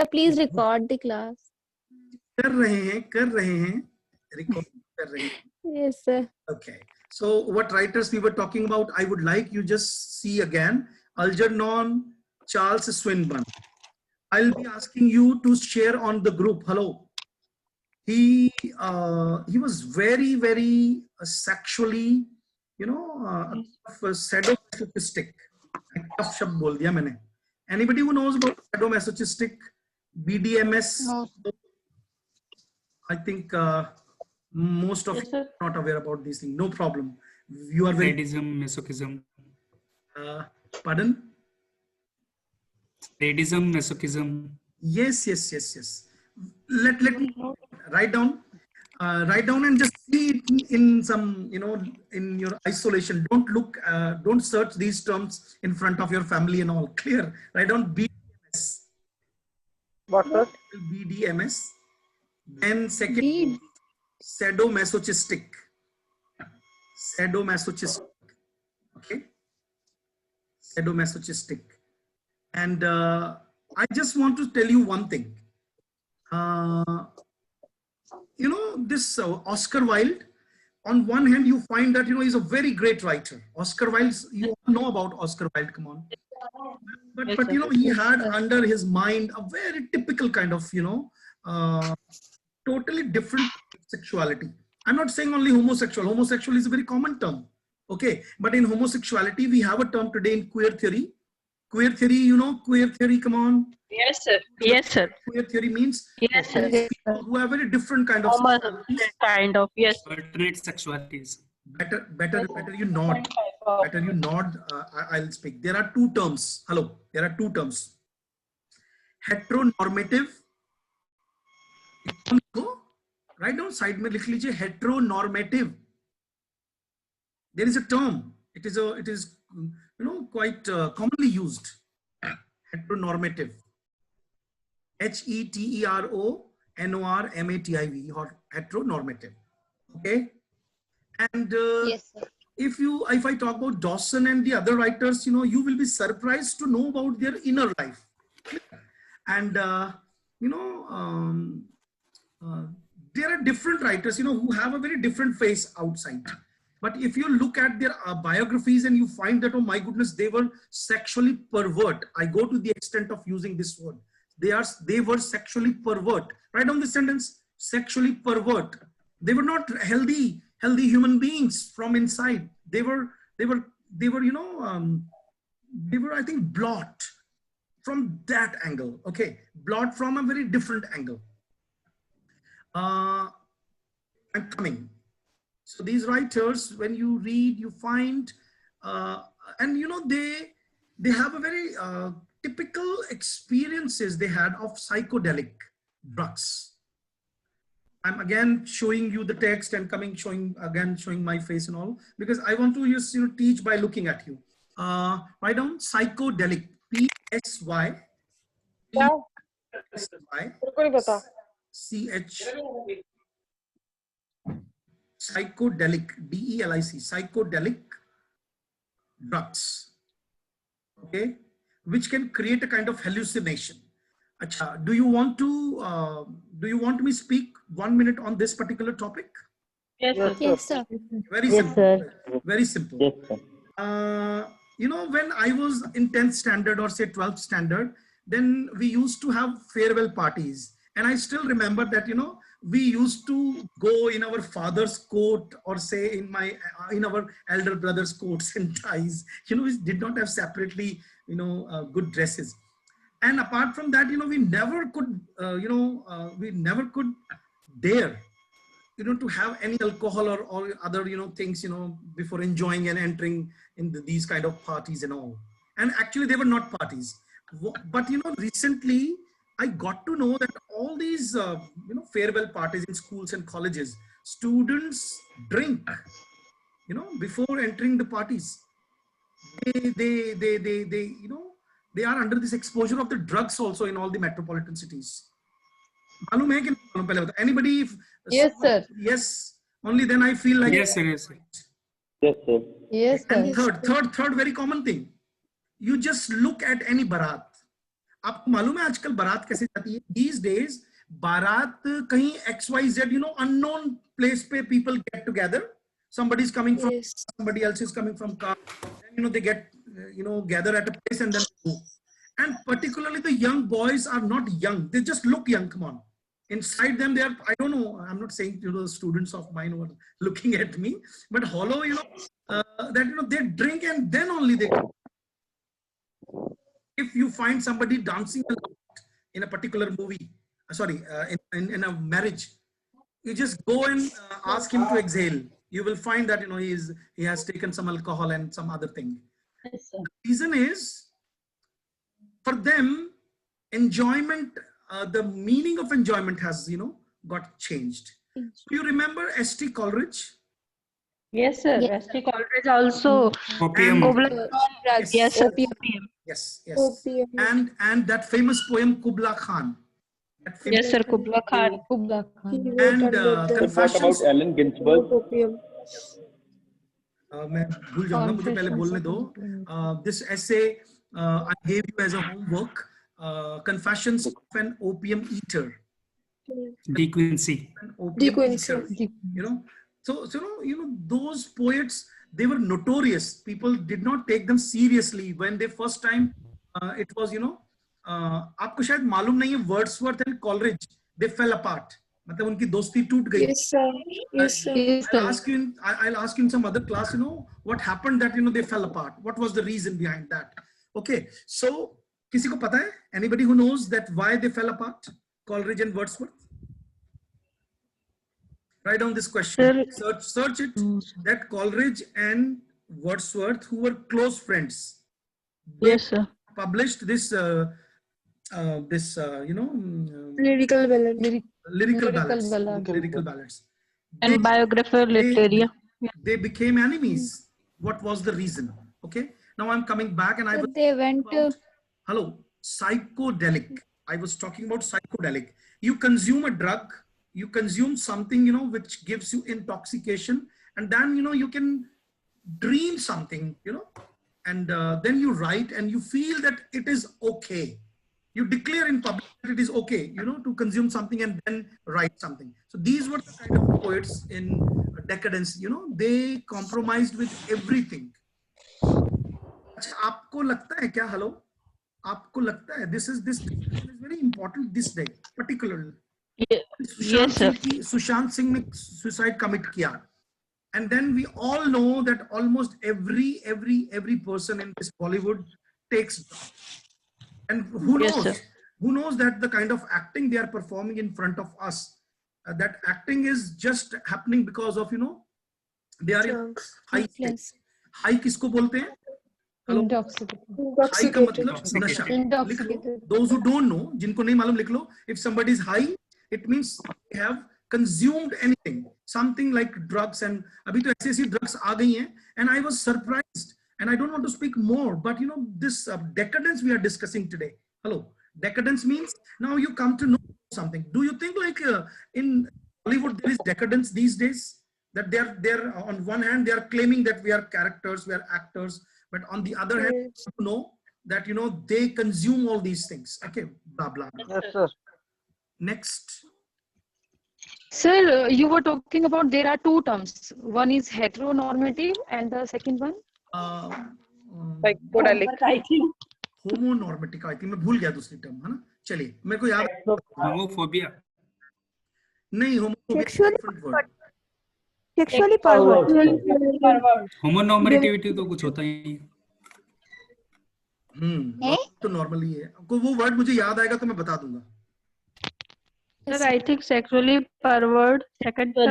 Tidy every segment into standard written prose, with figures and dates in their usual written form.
please record the class. कर रहे हैं, record कर रहे हैं. Yes, sir. Okay. So what writers we were talking about, I would like you just see again. Algernon Charles Swinburne. I'll be asking you to share on the group. Hello. He was very sexually, sadomasochistic. Tough शब्द बोल दिया मैंने. Anybody who knows about sadomasochistic, BDMS? No. I think most of you are not aware about these things. No problem. You are very. Sadism, masochism. Pardon? Sadism, masochism. Yes. Let me write down. Write down and just see it in some, in your isolation. Don't look, don't search these terms in front of your family and all. Clear. Write down BDMS. What, sir? BDMS. Then second, sadomasochistic. Sadomasochistic. Okay. Sadomasochistic. And I just want to tell you one thing. This Oscar Wilde, on one hand, you find that, he's a very great writer. Oscar Wilde, you all know about Oscar Wilde, come on. But he had under his mind a very typical kind of, totally different sexuality. I'm not saying only homosexual. Homosexual is a very common term. Okay. But in homosexuality, we have a term today in queer theory. Queer theory, queer theory, come on. Yes, sir. Yes, sir. Queer theory means Yes, sir. people who have very different kind of Kind of, yes. Alternate sexualities. Better you nod. Better you nod. I'll speak. There are two terms. Hello. There are two terms. Heteronormative. Write down side mein likh lijiye heteronormative. There is a term. It is quite commonly used. Heteronormative. Heteronormative or heteronormative. Okay. And Yes, sir. if I talk about Dawson and the other writers, you will be surprised to know about their inner life. And there are different writers, who have a very different face outside. But if you look at their biographies and you find that, oh my goodness, they were sexually pervert. I go to the extent of using this word. They were sexually pervert. Write down this sentence, sexually pervert. They were not healthy human beings from inside. They were, I think, blot from that angle. Okay. Blot from a very different angle. I'm coming. So these writers, when you read, you find, and they have a very typical experiences they had of psychedelic drugs. I'm again showing you the text and showing my face and all, because I want to just teach by looking at you. Write down psychedelic. PSY. CH. Psychedelic, DELIC, psychedelic drugs, okay, which can create a kind of hallucination. Acha, do you want me speak 1 minute on this particular topic? Yes, sir. Yes, sir. Very Yes, simple. sir. Very simple. Yes, sir. When I was in 10th standard or say 12th standard, then we used to have farewell parties. And I still remember that, we used to go in our father's coat or say in our elder brother's coats and ties. We did not have separately, good dresses. And apart from that, we never could, dare, to have any alcohol or other, things, before enjoying and entering in these kind of parties and all. And actually they were not parties. But, recently I got to know that all these, farewell parties in schools and colleges, students drink, before entering the parties. They are under this exposure of the drugs also in all the metropolitan cities. Anybody? Yes, sir. Yes. Only then I feel like. Yes, sir. Yes, sir. Yes, sir. Yes, sir. And third very common thing. You just look at any barat. आपको मालूम है आजकल बारात कैसे जाती है? These days बारात कहीं XYZ, unknown place पे people get together. Somebody is coming from, Yes. somebody else is coming from car. And, they get, gather at a place and then go. And particularly the young boys are not young. They just look young. Come on. Inside them, they are, I don't know, I'm not saying, the students of mine who are looking at me, but hollow, that, they drink and then only they. If you find somebody dancing a lot in a particular movie, in a marriage, you just go and ask him to exhale. You will find that, he has taken some alcohol and some other thing. Yes, sir. The reason is, for them, enjoyment, the meaning of enjoyment has, got changed. Do you remember St. Coleridge? Yes, sir. Yeah. ST College also. Opium. Kubla Drugs. Yes, sir. Opium. Yes, yes. Opium. And that famous poem Kubla Khan. That famous, Yes, sir. Kubla Khan. Kubla Khan. and But what Confessions. about Allen Ginsberg? Opium. मैं भूल जाऊंगा, मुझे पहले बोलने दो. This essay I gave you as a homework. Confessions of an Opium Eater. De Quincey. An opium eater. De- So those poets, they were notorious. People did not take them seriously when they first time. It was, आपको शायद मालूम नहीं है, Wordsworth and Coleridge, they fell apart. मतलब उनकी दोस्ती टूट गई. Yes, sir. Yes, sir. I'll ask you in some other class, what happened that, they fell apart. What was the reason behind that? Okay. So, किसी को पता है? Anybody who knows that why they fell apart? Coleridge and Wordsworth? Write down this question. Search it. That Coleridge and Wordsworth, who were close friends, they Yes, sir. published this, Lyrical ballad. lyrical ballads. ballad. Lyrical ballads. And biographer literature. They became enemies. What was the reason? Okay. Now I'm coming back and I So was they went to. hello, psychedelic. I was talking about psychedelic. You consume a drug, you consume something, which gives you intoxication, and then, you can dream something, and then you write and you feel that it is okay. You declare in public that it is okay, to consume something and then write something. So these were the kind of poets in decadence, they compromised with everything. आपको लगता है क्या? Hello? आपको लगता है this is very important this day particularly? Yes, sir. Sushant Singh ने suicide commit किया, and then we all know that almost every person in this Bollywood takes drugs. And who Yes, knows? sir. Who knows that the kind of acting they are performing in front of us, that acting is just happening because of, they are in Drugs. high state. Influence. High किसको बोलते हैं? Hello? Intoxicated. High का मतलब नशा. लिख लो. Intoxicated. Those who don't know, जिनको नहीं मालूम लिख लो. If somebody is high, it means they have consumed anything, something like drugs. And अभी तो ऐसी drugs आ गई हैं. And I was surprised. And I don't want to speak more, but this decadence we are discussing today. Hello, decadence means now you come to know something. Do you think like in Hollywood there is decadence these days? That they're on one hand they are claiming that we are characters, we are actors, but on the other hand, you know that they consume all these things. Okay, blah blah. Yes, sir. Next. Sir, you were talking about there are two terms. One is heteronormative and the second one? Psychedelic. I think. Homonormative I think मैं भूल गया दूसरी term है ना. चलिए मेरे को याद Homophobia. नहीं. Sexually pervert. Homonormativity तो कुछ होता ही नहीं. तो नॉर्मली है. को वो वर्ड मुझे याद आएगा तो मैं बता दूंगा. Sir, I think sexually pervert. Second term.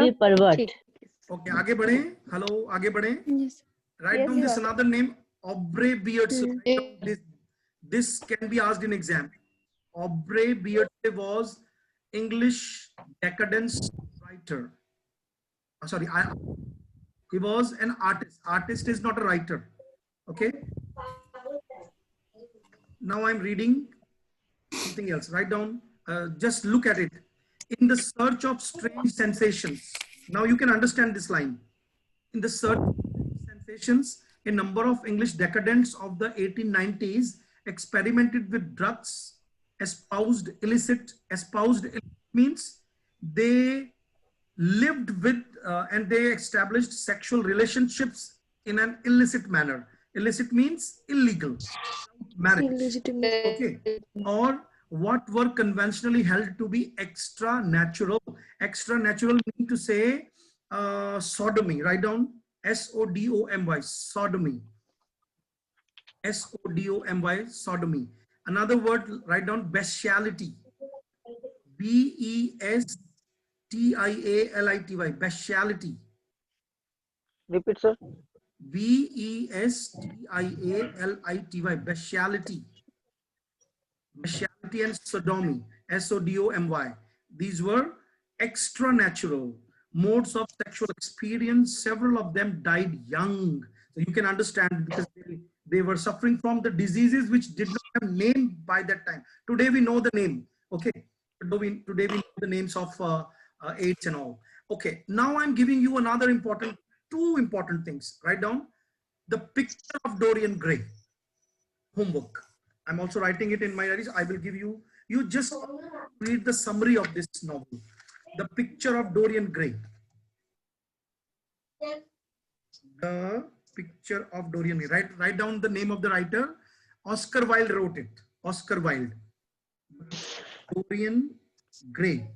ठीक. ओके आगे बढ़े. हेलो आगे बढ़े. Yes. Write Yes, down this you are. another name, Aubrey Beardsley. This can be asked in exam. Aubrey Beardsley was English decadence writer. Sorry, he was an artist. Artist is not a writer. Okay. Now I'm reading something else. Write down. Just look at it. In the search of strange sensations. Now you can understand this line. In the search of sensations, a number of English decadents of the 1890s experimented with drugs espoused illicit. Espoused illicit means they lived with and they established sexual relationships in an illicit manner. Illicit means illegal, marriage. Illegitimate. Okay. Or what were conventionally held to be extra natural. Extra natural mean to say sodomy. Write down SODOMY, sodomy. SODOMY, sodomy. Another word, write down bestiality. BESTIALITY, bestiality. Repeat, sir. BESTIALITY, bestiality. Bestiality and sodomy, SODOMY. These were extra natural modes of sexual experience. Several of them died young. So you can understand, because they were suffering from the diseases which did not have name by that time. Today we know the name. Okay. Today we know the names of AIDS and all. Okay. Now I'm giving you another two important things. Write down the picture of Dorian Gray. Homework. I'm also writing it in my diaries. I will give you just read the summary of this novel. The Picture of Dorian Gray. The Picture of Dorian Gray. Write down the name of the writer. Oscar Wilde wrote it. Oscar Wilde. Dorian Gray.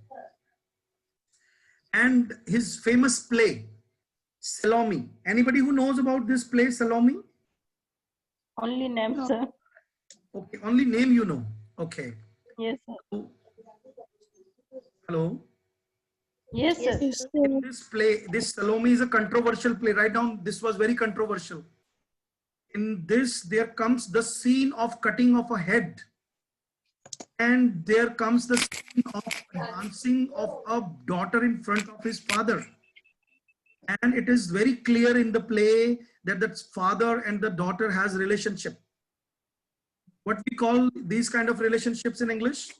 And his famous play, Salome. Anybody who knows about this play, Salome? Only name, sir. Okay, only name you know. Okay. Yes, sir. Hello. Yes, sir. Yes, In this play, this Salome is a controversial play. Write down, this was very controversial. In this, there comes the scene of cutting off a head. And there comes the scene of dancing of a daughter in front of his father. And it is very clear in the play that the father and the daughter has relationship. What we call these kind of relationships in English?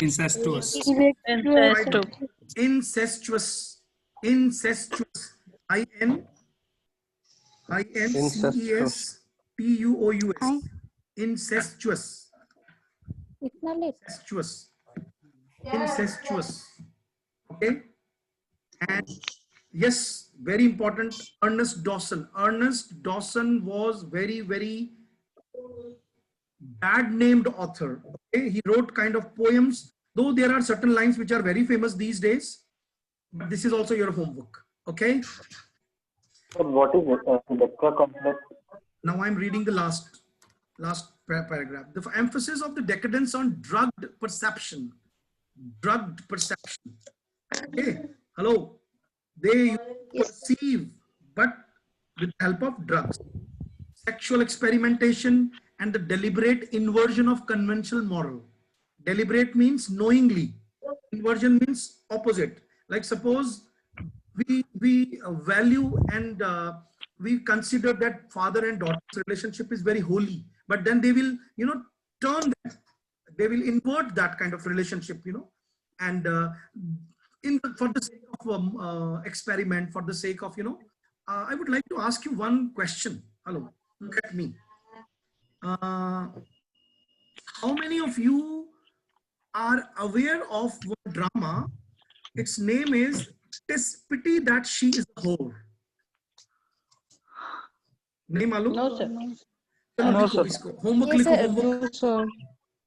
Incestuous. Incestuous. Incestuous. INCESTUOUS. Incestuous. Incestuous. Incestuous. Okay. And yes, very important, Ernest Dawson. Ernest Dawson was very, very bad named author. Okay? He wrote kind of poems, though there are certain lines which are very famous these days. But this is also your homework. Okay. Sir, what is Electra complex? Now I'm reading the last paragraph. The emphasis of the decadence on drugged perception. Drugged perception. Okay. Hello. They perceive, but with the help of drugs. Sexual experimentation and the deliberate inversion of conventional moral. Deliberate means knowingly. Inversion means opposite. Like suppose we value and we consider that father and daughter's relationship is very holy, but then they will, turn that. They will invert that kind of relationship, and for the sake of experiment, for the sake of, I would like to ask you one question. Hello, look at me. How many of you are aware of one drama? Its name is "'Tis Pity That She Is a Whore." Name मालूम? No, sir. चलो No, लिखो sir. इसको. Homework Yes, लिखो, sir. homework. No, sir.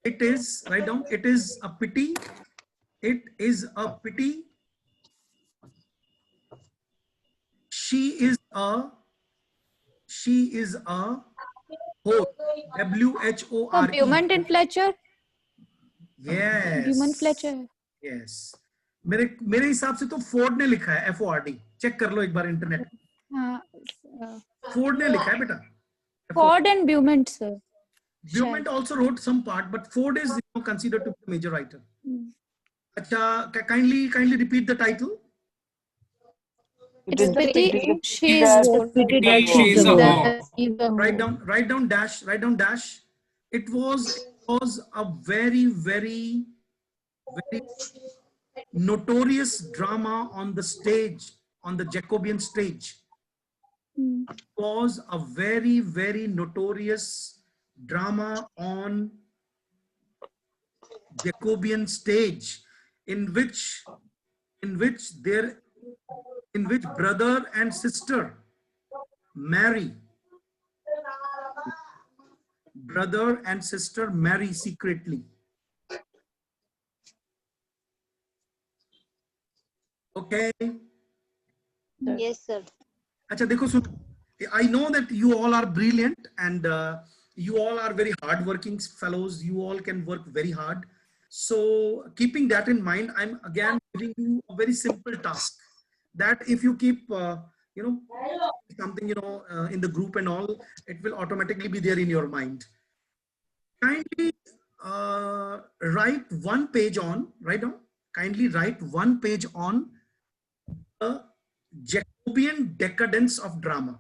It is, write down, it is a pity. It is a pity. She is a whore. WHORE. Beaumont and Fletcher. Yes. Beaumont Fletcher. Yes. मेरे हिसाब से तो Ford ने लिखा है, FORD. Check कर लो एक बार internet. Ford ने लिखा है बेटा. Ford and Beaumont, sir. Beaumont also wrote some part, but Ford is considered to be a major writer. Acha, kindly repeat the title. It's pity she is whore. She is a whore. Write down dash. It was a very, very, very notorious drama on the stage, on the Jacobean stage. It was a very, very notorious drama on Jacobian stage in which there in which brother and sister marry. Brother and sister marry secretly. Okay. Yes, sir. Acha, dekho, I know that you all are brilliant and you all are very hardworking fellows. You all can work very hard. So keeping that in mind, I'm again giving you a very simple task that if you keep, you know, something, you know, in the group and all, it will automatically be there in your mind. Kindly write one page on, kindly write one page on the Jacobian decadence of drama.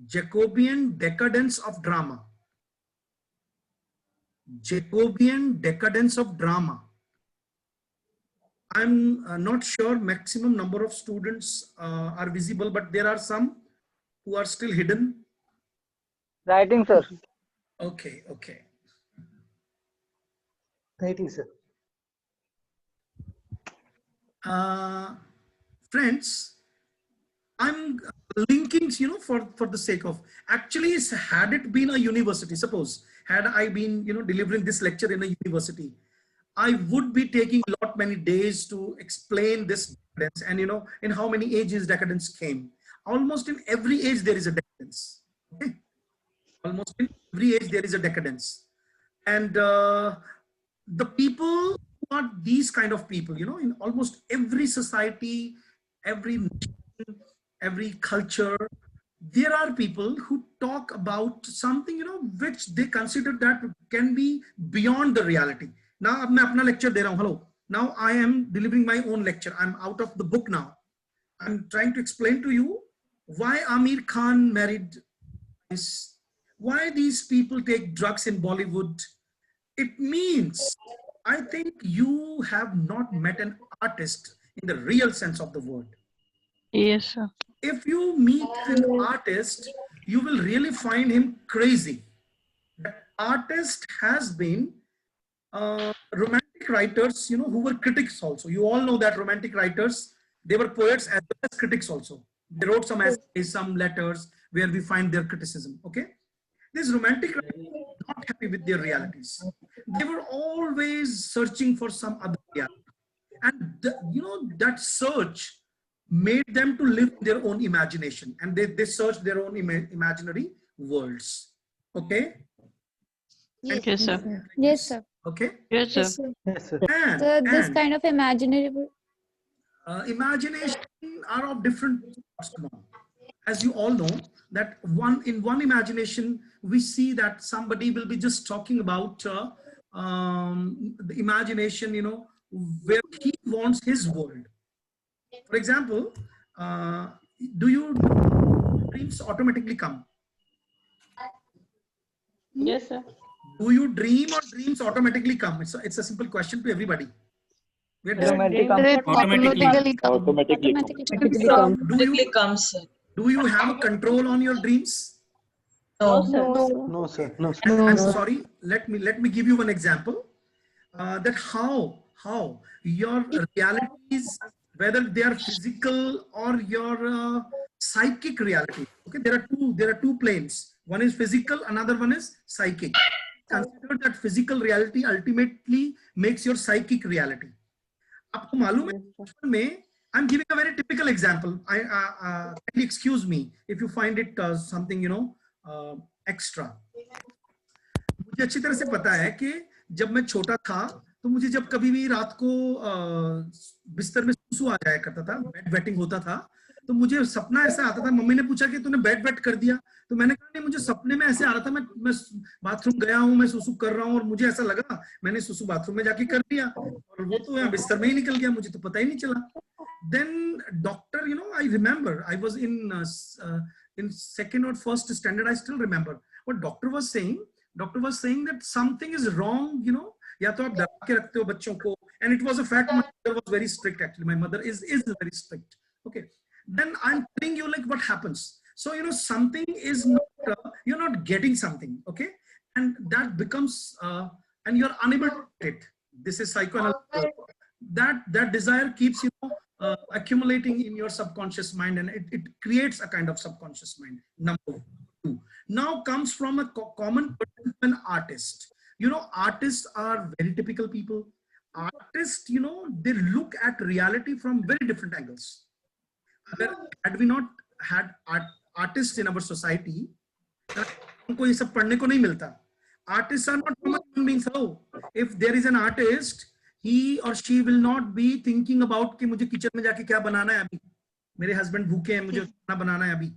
Jacobian decadence of drama. Jacobian decadence of drama. I'm not sure maximum number of students are visible, but there are some who are still hidden. Writing, sir. Okay, okay. Writing, sir. Friends, I'm linking, you know, for the sake of, actually, had it been a university, suppose, had I been, you know, delivering this lecture in a university, I would be taking a lot many days to explain this decadence and, you know, in how many ages decadence came. Almost in every age there is a decadence. Okay? Almost in every age there is a decadence. And the people who are these kind of people, you know, in almost every society, every nation, every culture, there are people who talk about something, you know, which they consider that can be beyond the reality. Now, I'm apna lecture de raha hu. Hello. Now I am delivering my own lecture. I'm out of the book now. I'm trying to explain to you why Amir Khan married this, why these people take drugs in Bollywood. It means, I think you have not met an artist in the real sense of the word. Yes, sir. If you meet an artist, you will really find him crazy. The artist has been romantic writers, you know, who were critics also. You all know that romantic writers, they were poets as well as critics also. They wrote some essays, some letters where we find their criticism. Okay, these romantic writers were not happy with their realities. They were always searching for some other reality, and you know, that search made them to live their own imagination, and they searched their own imaginary worlds. Okay. Yes, sir. Yes, sir. Okay. Yes, sir. Yes, sir. Yes, sir. So this And kind of imaginary. imagination are of different sorts. As you all know, that in one imagination we see that somebody will be just talking about the imagination, you know, where he wants his world. For example, do you dreams automatically come? Yes, sir. Do you dream or dreams automatically come? It's a simple question to everybody. Automatically Automatically. Automatically come. Do you have a control on your dreams? No, sir. No, sir. No, sir. I'm sorry. Let me give you one example. That how your realities, whether they are physical or your psychic reality. Okay, there are two planes. One is physical, another one is psychic. Consider that physical reality ultimately makes your psychic reality. आपको मालूम है बचपन में, I'm giving a very typical example. Kindly excuse me if you find it something, you know, extra. मुझे अच्छी तरह से पता है कि जब मैं छोटा था तो मुझे जब कभी भी रात को बिस्तर में सुसु आ जाया करता था, बेड वेटिंग होता था, तो मुझे सपना ऐसा आता था, मम्मी ने पूछा कि तूने बेड वेट कर दिया, तो मैंने कहा नहीं, मुझे सपने में ऐसे आ रहा था, मैं बाथरूम गया हूँ, मैं सुसु कर रहा हूँ और मुझे ऐसा लगा, मैंने सुसु बाथरूम में जाके कर दिया और वो तो यहाँ बिस्तर में ही निकल गया, मुझे तो पता ही नहीं चला. Then doctor, you know, I remember I was in second or first standard. I still remember what doctor was saying. Doctor was saying that something is wrong, you know, या तो आप डरा के रखते हो बच्चों को, and it was a fact. My mother was very strict. Actually, my mother is very strict. Okay, then I'm telling you like what happens. So you know, something is not you're not getting something. Okay, and that becomes and you're unable to get it. This is psychoanalysis. That desire keeps accumulating in your subconscious mind, and it creates a kind of subconscious mind. Number two. Now comes from a common person, an artist. Artists are very typical people. Artists, they look at reality from very different angles. Had we not had artists in our society, उनको ये सब पढ़ने को नहीं मिलता. Artists are not common human beings. Hello, if there is an artist, he or she will not be thinking about कि मुझे kitchen में जाके क्या बनाना है अभी, मेरे हस्बैंड भूखे हैं, मुझे खाना बनाना है अभी,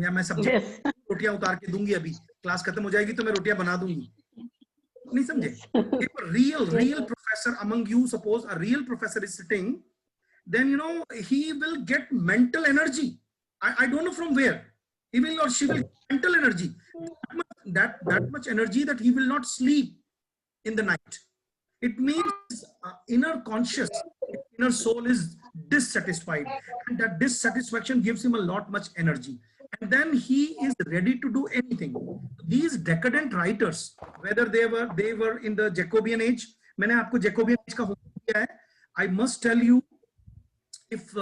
या मैं सब्जी रोटियां उतार के दूंगी, अभी क्लास खत्म हो जाएगी तो मैं रोटियां बना दूंगी. नहीं समझे? If a real professor among you, suppose a real professor is sitting, then he will get mental energy. I don't know from where. He will or she will get mental energy. That much energy that he will not sleep in the night. It means inner conscious, inner soul is dissatisfied, and that dissatisfaction gives him a much energy. And then he is ready to do anything. These decadent writers, whether they were in the Jacobean age, मैंने आपको Jacobean age का homework दिया है. I must tell you, if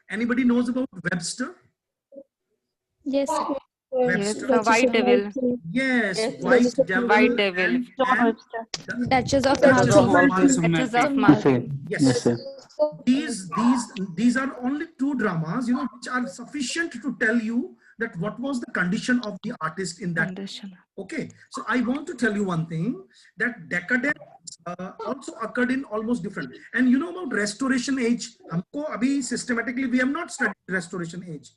anybody knows about Webster. Yes, sir. Yes, the White Devil. Yes, White Devil. White Devil. And Duchess of Duchess of Malfi. Malfi. Duchess of Malfi. Yes. These are only two dramas, which are sufficient to tell you that what was the condition of the artist in that. Condition. Okay, so I want to tell you one thing, that decadence also occurred in almost different. And about Restoration age, हमको अभी systematically we have not studied Restoration age.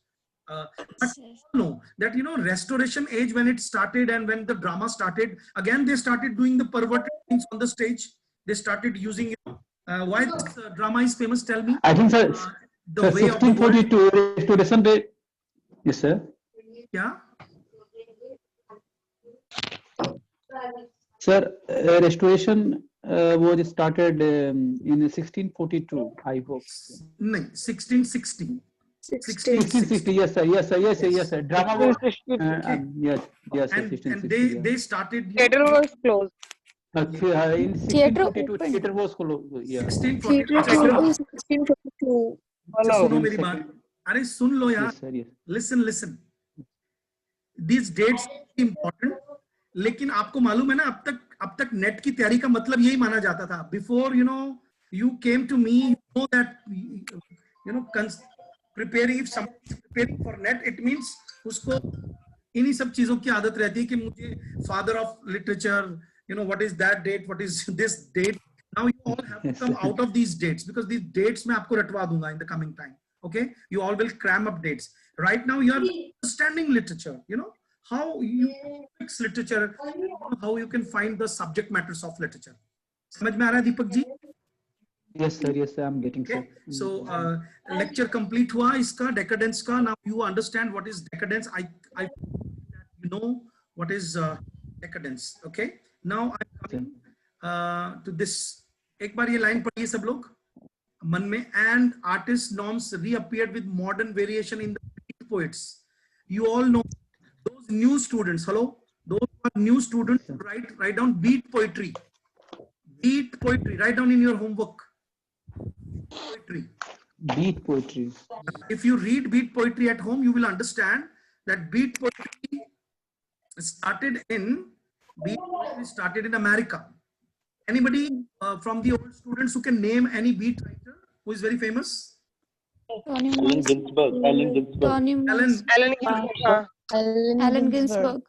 But know that Restoration age, when it started and when the drama started, again they started doing the perverted things on the stage. They started using why this drama is famous, tell me. I think sir, the way 1642 Restoration Day. Yes sir. Yeah. Sir, Restoration was started in 1642, I hope. No, 1660. 1660, yes sir. Drama was, yes, and they started. Theatre was closed. In 1642, theatre was closed. Yeah. 1642. सुनो मेरी बात. अरे सुन लो यार. Yes, sir, yes. Listen. These dates are important. लेकिन आपको मालूम है ना, अब तक नेट की तैयारी का मतलब यही माना जाता था. Before you came to me, you know that preparing, if someone is preparing for net, it means उसको इन्हीं सब चीजों की आदत रहती है कि मुझे father of literature, what is that date, what is this date. Now you all have to come out of these dates, because these dates मैं आपको रटवा दूंगा in the coming time. Okay, you all will cram up dates. Right now you are understanding literature, how you fix literature, how you can find the subject matters of literature. समझ में आ रहा है Deepak ji? Yes sir, I'm getting. Okay, so lecture complete हुआ इसका decadence का. Now you understand what is decadence. I what is decadence. Okay, now I'm coming to this. एक बार ये line पढ़िए सब लोग मन में. And artist norms reappeared with modern variation in the beat poets. You all know those new students. Hello, those who are new students, write down beat poetry. Beat poetry. Write down in your homework. Poetry. Beat poetry. If you read beat poetry at home, you will understand that beat poetry started in America. Anybody from the old students who can name any beat writer who is very famous? Allen Ginsberg. Allen Ginsberg.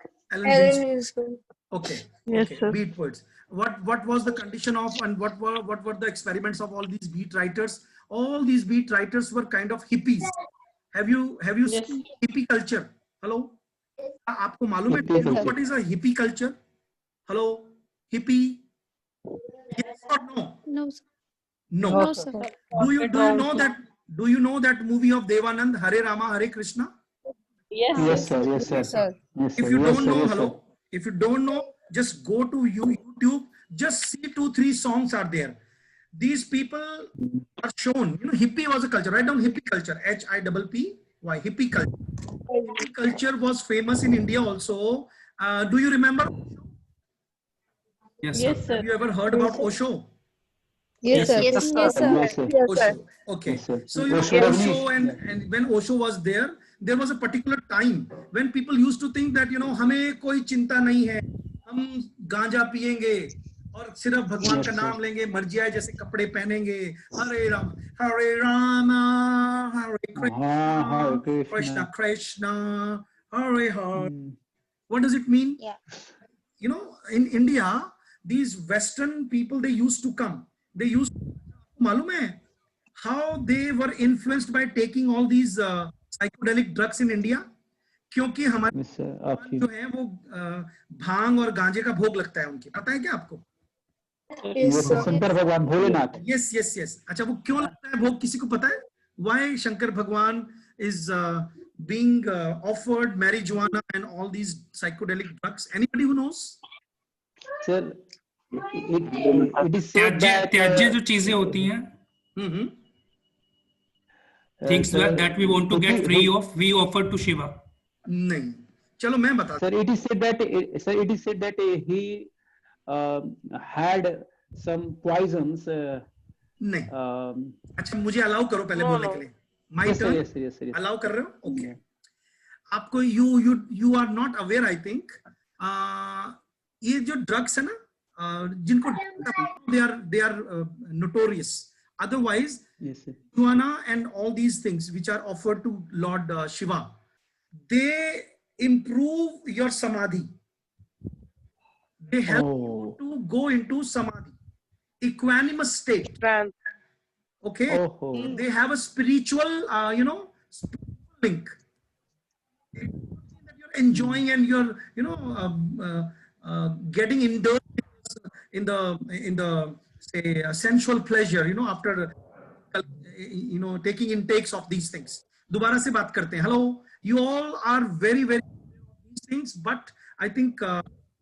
Okay. Yes, okay. sir. Beat poets. What was the condition of, and what were the experiments of all these beat writers? All these beat writers were kind of hippies. Have you seen hippie culture? Hello? आपको मालूम है what is a hippie culture? Hello? Hippie? Yes or no? No, sir. No. Sir. Do you know that movie of Devanand, Hare Rama, Hare Krishna? Yes sir. If you don't know, if you don't know, just go to YouTube, just see 2-3 songs are there. These people are shown, hippie was a culture. Write down hippie culture, HIPPY, hippie culture. Hippie culture was famous in India also. Do you remember? Yes, Yes, sir. sir. Have you ever heard about Osho? Yes, sir. Yes, Yes, sir. Yes, sir. Osho. Okay. Yes, sir. So you know Osho Osho, Rajneesh. and when Osho was there was a particular time when people used to think that हमें कोई चिंता नहीं है, हम गांजा पिएंगे और सिर्फ भगवान Yes, का sir. नाम लेंगे, मर्जी आए जैसे कपड़े पहनेंगे, हरे राम हरे Hare Krishna Krishna. Krishna Krishna Hare Hare. Mm. What does it mean? Yeah. You know, in India, these Western people, they used to come. They used to, मालूम है how they were influenced by taking all these psychedelic drugs in India? क्योंकि हमारे Yes, sir. भगवान जो हैं वो भांग और गांजे का भोग लगता है उनके, पता है क्या आपको? Yes, sir. शंकर भगवान भोलेनाथ. Yes, yes, yes. अच्छा, वो क्यों लगता है भोग, किसी को पता है? Why Shankar Bhagwan is being offered marijuana and all these psychedelic drugs? Anybody who knows? Sir, it is said that त्याज्य जो चीजें होती हैं, Mm-hmm. things sir, that we want to get free of, we offer to Shiva. नहीं, चलो मैं बता. Sir, it is said that he had some poisons. नहीं. अच्छा, मुझे अलाउ करो पहले बोलने के लिए. My Yes, sir. turn. Yes, sir. Yes, sir. Yes. Allow कर रहे हो? Okay. Yeah. आपको you are not aware, I think. ये जो drugs है ना, जिनको they are notorious. Otherwise, Yes, sir. marijuana and all these things which are offered to Lord Shiva, they improve your samadhi. They help you to go into samadhi, equanimous state. Okay. Oh. They have a spiritual, spiritual link. That you're enjoying and you're, getting indulged in the say sensual pleasure, after taking intakes of these things. दोबारा से बात करते हैं. Hello, you all are very very aware of these things, but I think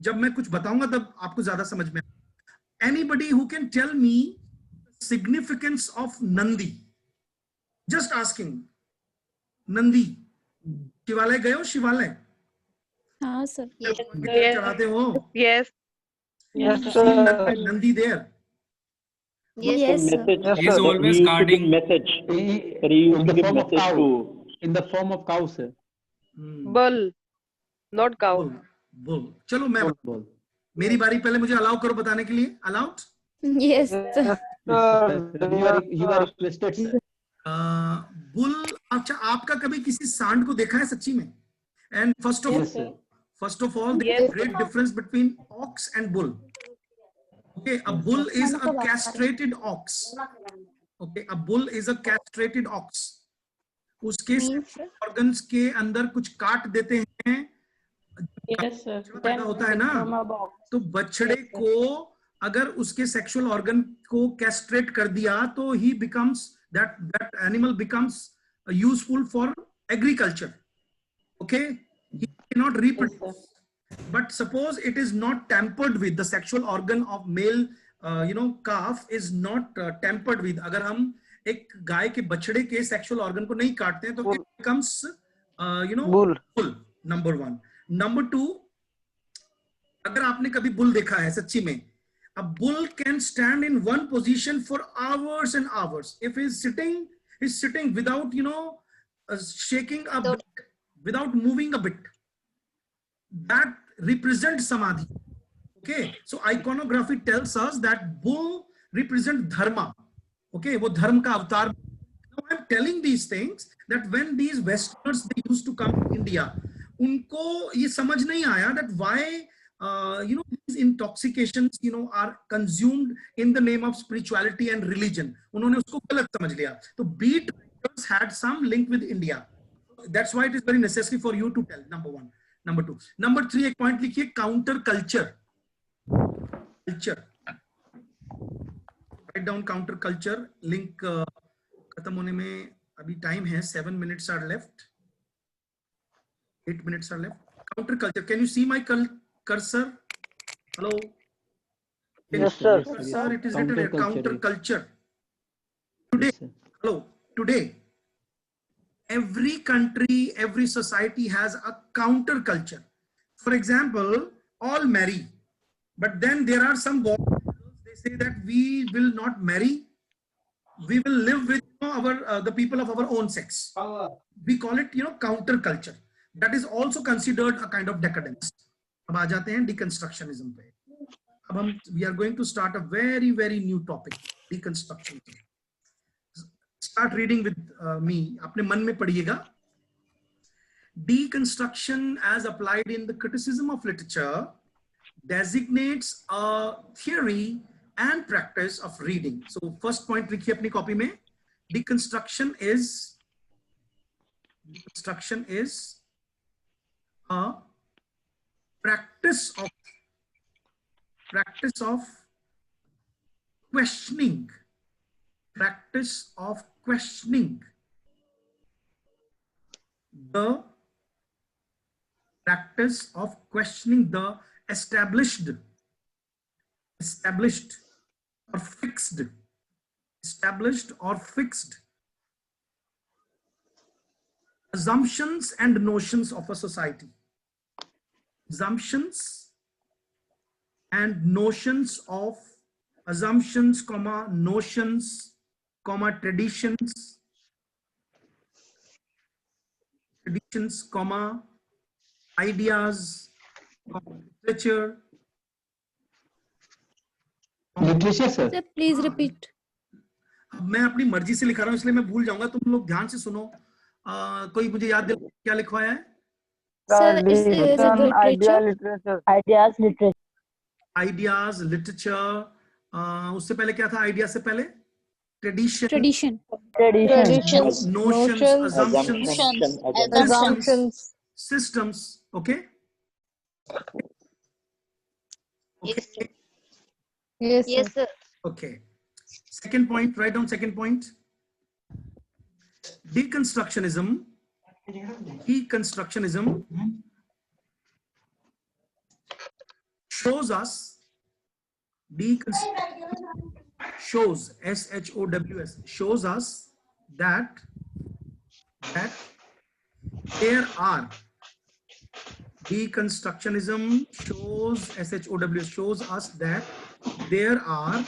जब मैं कुछ बताऊंगा तब आपको ज्यादा समझ में आएगा. Anybody who can tell me the significance of Nandi? Just asking. Nandi. शिवालय गए हो? शिवालय हाँ सर. चढ़ाते हो? Yes. Yes, sir. Nandi there. Yes, sir. He is always guarding. Message. In the form of cow. In the form of cow, sir. Bull, not cow. Bull. चलो मैं Bull. मेरी बारी, पहले मुझे अलाउ करो बताने के लिए. Allowed? Yes, sir. You are requested, sir. Bull. अच्छा, आपका कभी किसी सांड को देखा है सच्ची में? And first of all there is a great difference between ox and bull. Okay, a bull is a castrated ox. Okay, a bull is a castrated ox. उसके organs के अंदर कुछ काट देते हैं. Yes, sir. पैदा होता है ना, तो बछड़े को अगर उसके सेक्सुअल ऑर्गन को कैस्ट्रेट कर दिया तो he becomes that animal becomes useful for agriculture. Okay, he cannot reproduce. But suppose it is not tampered with, the sexual organ of male calf is not tampered with. अगर हम एक गाय के बछड़े के सेक्सुअल ऑर्गन को नहीं काटते हैं तो it becomes bull. Number one. Number two, अगर आपने कभी बुल देखा है सच्ची में, a bull can stand in one position for hours and hours. If he's sitting without shaking a bit, without moving a bit. That represents samadhi. Okay, so iconography tells us that bull represents dharma. Okay, वो धर्म का अवतार. Now I'm telling these things that when these Westerners they used to come to India, उनको ये समझ नहीं आया that why these intoxications are consumed in the name of spirituality and religion. उन्होंने उसको गलत समझ लिया. So beat writers had some link with India. That's why it is very necessary for you to tell. Number one. Number two. Number three, एक point लिखिए, counter culture. Write down counter culture. Link खत्म होने में अभी time है. 7 minutes are left. 8 minutes are left. Counter culture. Can you see my cursor? Hello. Yes, sir. Cursor. It is written here. Counter culture. Today. Hello. Today. Every country, every society has a counter culture. For example, all marry. But then there are some boys, they say that we will not marry. We will live with our the people of our own sex. We call it counter culture. That is also considered a kind of decadence. अब आ जाते हैं deconstructionism पे. अब हम we are going to start a very new topic, deconstructionism. Start reading with me. अपने मन में पढ़िएगा. Deconstruction, as applied in the criticism of literature, designates a theory and practice of reading. So first point लिखिए अपनी copy में. Deconstruction is a practice of questioning the established or fixed assumptions and notions of a society. Assumptions, notions, traditions, ideas, literature. Literature, sir. Sir, please repeat. मैं अपनी मर्जी से लिखा रहा हूँ इसलिए मैं भूल जाऊंगा. तुम लोग ध्यान से सुनो. कोई मुझे याद दिला क्या लिखवाया है? Sir, it's literature. Ideas, literature. उससे पहले क्या था? Ideas से पहले Tradition. notions, assumptions, systems. Okay. Yes, sir. Okay. Second point. Write down second point. Deconstructionism shows us, SHOWS, shows us that there are, deconstructionism shows, SHOWS, shows us that there are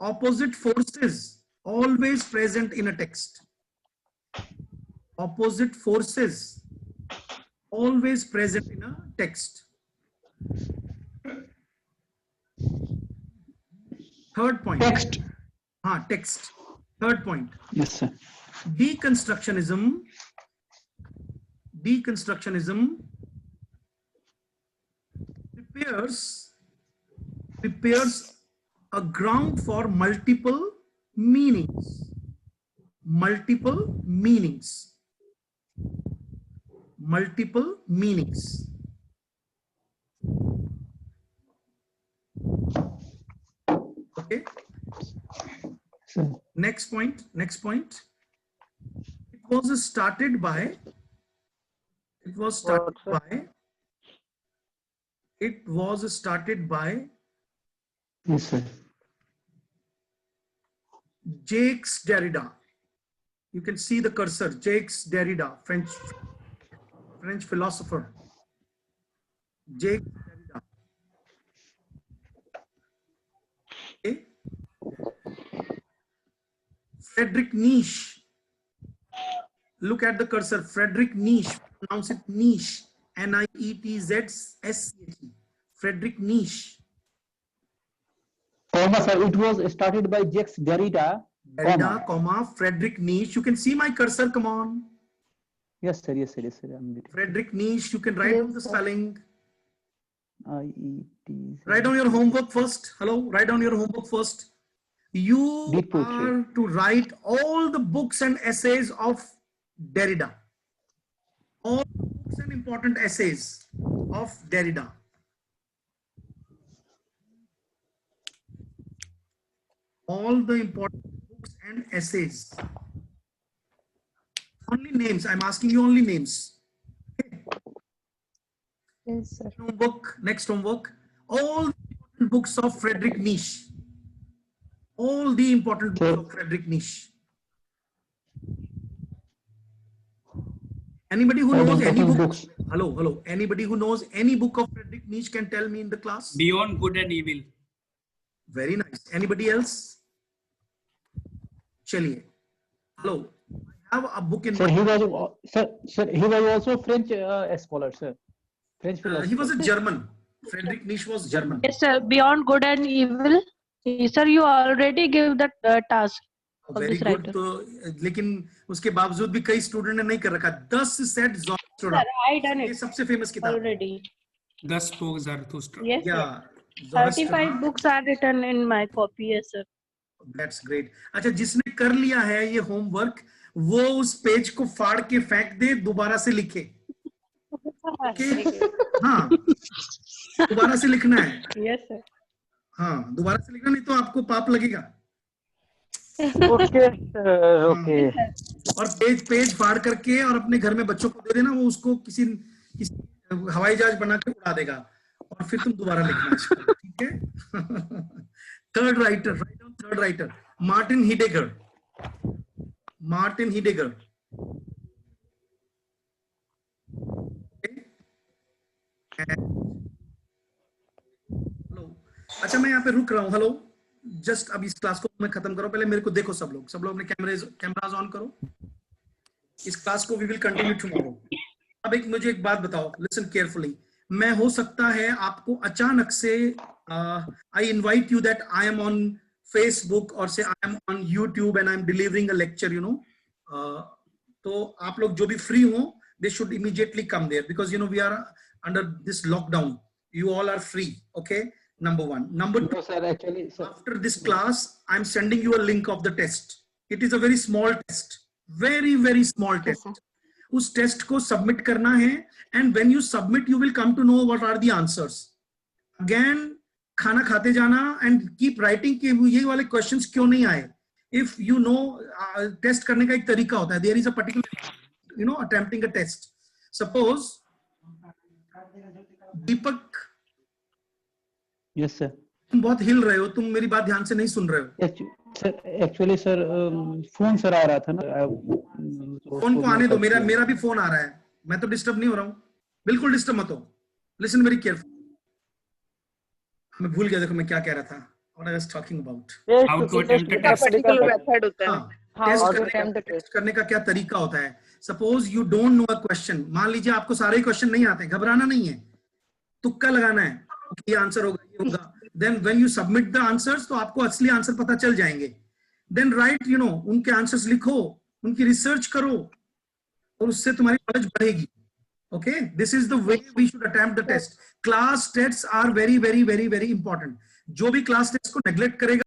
opposite forces always present in a text. Opposite forces always present in a text. Third point. Text. Text. Third point. Yes, sir. Deconstructionism prepares a ground for multiple meanings. Okay. Sir. Next point. It was started by Yes, sir. Jacques Derrida. You can see the cursor. Jacques Derrida, French philosopher. Jacques Derrida. Okay. Friedrich Nietzsche. Look at the cursor. Friedrich Nietzsche. Pronounce it Nietzsche. Nietzsche. Friedrich Nietzsche. Sir, it was started by Jacques Derrida. Friedrich Nietzsche. You can see my cursor. Come on. Yes, sir. I'm Friedrich Nietzsche. You can write down the spelling. I-E-T. Write down your homework first. Hello. Write down your homework first. You are to write all the books and essays of Derrida. All books and important essays of Derrida. All the important books and essays. Only names. I'm asking you only names. Okay. Yes, sir. Next homework. All the important books of Friedrich Nietzsche. All the important books of Friedrich Nietzsche. Anybody who I knows don't any know book? books. Hello. Anybody who knows any book of Friedrich Nietzsche can tell me in the class. Beyond Good and Evil. Very nice. Anybody else? Chaliye. Hello. I have a book in Sir, my. sir, he was also French scholar, sir. French philosopher. He was a German. Friedrich Nietzsche was German. Yes, sir. Beyond Good and Evil. Sir, you already gave that task of Very this good. writer. तो लेकिन उसके बावजूद भी कई student ने नहीं कर रखा. 10 सेट Sir, I done ये it सबसे फेमस किताब है. already. 10 spoke Zarathustra. Yes, sir. Yeah, 35 books are written in my copy. Yes, sir. That's great. अच्छा, जिसने कर लिया है ये होमवर्क, वो उस पेज को फाड़ के फेंक दे, दोबारा से लिखे. हाँ, दोबारा से लिखना है. Yes, sir. हाँ, दोबारा से लिखना, नहीं तो आपको पाप लगेगा. Okay, sir. Okay. और पेज फाड़ करके और अपने घर में बच्चों को दे देना, वो उसको किसी हवाई जहाज बना के उड़ा देगा और फिर तुम दोबारा लिखना इसको. ठीक है. Third writer, write down third writer, Martin Heidegger. Hello. अच्छा, मैं यहाँ पे रुक रहा हूँ. हेलो, जस्ट अब इस क्लास को मैं खत्म करो. पहले मेरे को देखो सब लोग अपने कैमराज ऑन करो. इस क्लास को वी विल कंटिन्यू टुमारो. अब मुझे एक बात बताओ, लिसन केयरफुली. मैं हो सकता है आपको अचानक से I invite you that I am on Facebook और से I am on YouTube and I am delivering a lecture, you know. तो आप लोग जो भी फ्री हो, they should immediately come there because you know we are under this lockdown. You all are free, okay? Number one. Number two, No, sir, actually, sir. after this class, I'm sending you a link of the test. It is a very small test, very small test. उस test को submit करना है, and when you submit, you will come to know what are the answers. Again, खाना खाते जाना and keep writing कि ये वाले questions क्यों नहीं आए. If you know, टेस्ट करने का एक तरीका होता है. There is a particular, you know, attempting a test. Suppose Deepak, Yes, sir. तुम बहुत हिल रहे हो, तुम मेरी बात ध्यान से नहीं सुन रहे हो. Actually, sir, फोन सर आ रहा था ना. फोन को आने दो, मेरा भी फोन आ रहा है. मैं तो डिस्टर्ब नहीं हो रहा हूँ. बिल्कुल डिस्टर्ब मत हो. Listen very careful. मैं भूल गया, देखो मैं क्या कह रहा था. What I was talking about. How to attempt a test. particular method होता है. टेस्ट करने का क्या तरीका होता है. Suppose you don't know a question. मान लीजिए आपको सारे क्वेश्चन नहीं आते, घबराना नहीं है, तुक्का लगाना है. ये आंसर होगा, ये होगा. Then when you submit the answers, तो आपको असली आंसर पता चल जाएंगे. देन राइट, यू नो, उनके आंसर्स लिखो, उनकी रिसर्च करो और उससे तुम्हारी नॉलेज बढ़ेगी. Okay, this is the way we should attempt the test. Class tests are very important. जो भी क्लास टेस्ट को नेग्लेक्ट करेगा